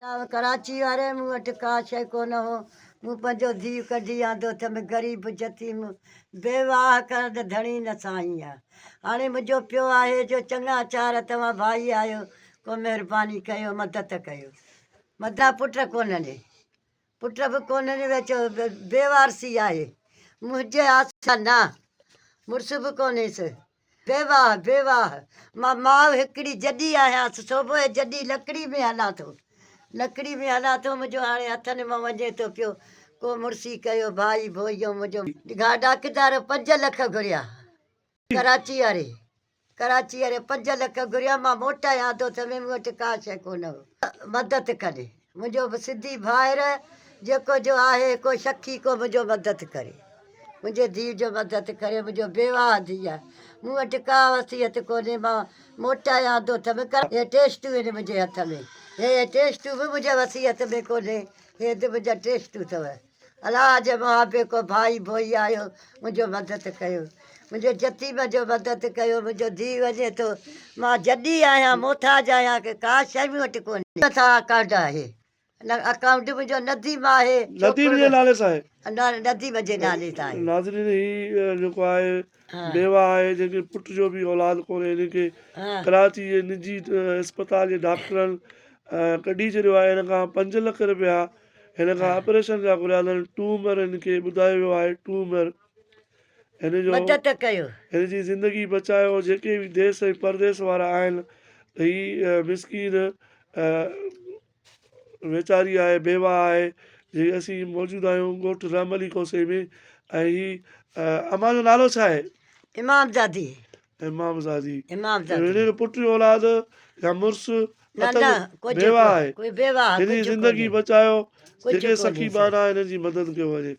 कराची वारे मूं वटि का शइ कोन हो। मूं पंहिंजो धीउ कढी आंदो त मैं ग़रीब यतीम बेवाह करण त धणी न साईं आहे। हाणे मुंहिंजो पियो आहे जो चङा चार तव्हां भाई आहियो, को महिरबानी कयो, मदद कयो। मथां पुट कोन्हनि, पुट बि कोन्हनि, विच बेवारसी आहे। मुंहिंजे आसा न मुड़ुस बि कोन्हेसि, बेवाह बेवाह। मां माउ हिकिड़ी जॾी आहियां सोभो जॾी लकड़ी में हलां थो, लकड़ी में हलां थो। मुंहिंजो हाणे हथनि मां वञे थो पियो। को मुड़ुसी कयो, भाई भोइयो मुंहिंजो डाकदार 5 लख घुरिया कराची वारे, कराची वारे 5 लख घुरिया। मां मोटायां थो त मूं वटि का शइ कोन हो। मदद करे मुंहिंजो बि सिधी भाइर जेको जो आहे, को शखी को मुंहिंजो मदद करे, मुंहिंजे धीउ जो मदद करे। मुंहिंजो बेवाह धीउ आहे, मूं वटि का वसियत कोन्हे। मां मोटायां थो त हे टेस्टूं आहिनि मुंहिंजे हथ में, हे टेस्टूं बि मुंहिंजे वसियत में कोन्हे, हे त मुंहिंजा टेस्टूं अथव। अलाह जे मुआबे को भाई भोई आयो, मुंहिंजो मदद कयो, मुंहिंजे यतीम जो मदद कयो। मुंहिंजो धीउ वञे थो, मां जॾी आहियां मोथाज आहियां, की का शइ मूं वटि कोन्हे। नथा अकाउंट आहे, न अकाउंट मुंहिंजो नदीम आहे, नदीम जे नाले सां आहे। नदीम जे नाले सां आहे। नाज़रीन ही जेको आहे बेवा आहे, जंहिंखे पुट जो बि औलाद कोन्हे, हिनखे कराची जे निजी अस्पताल जे डॉक्टरनि कढी छॾियो आहे। हिन खां 5 लख रुपया हिन खां ऑपरेशन जा घुरिया अथनि। ट्यूमर हिनखे ॿुधायो वियो आहे, ट्यूमर। हिन जो मदद कयो, हिन जी ज़िंदगी बचायो। जेके बि देश ऐं परदेस वारा आहिनि, त हीअ मिसकीन वेचारी आहे, बेवा आहे। जी असीं मौजूदु आहियूं ॻोठु रामली कोसे में। ऐं हीअ अम्मा जो नालो छा आहे? इमामज़ादी। इमामज़ादी। इमामज़ादी। हिनजो पुट जो औलाद या मुड़ुसु बेवा आहे। कोई बेवाह हिनजी कुझु ज़िंदगी कोन्हे, बचायो, कुझु जेके सखी कोन्हे। बाना हिन जी मदद कयो वञे।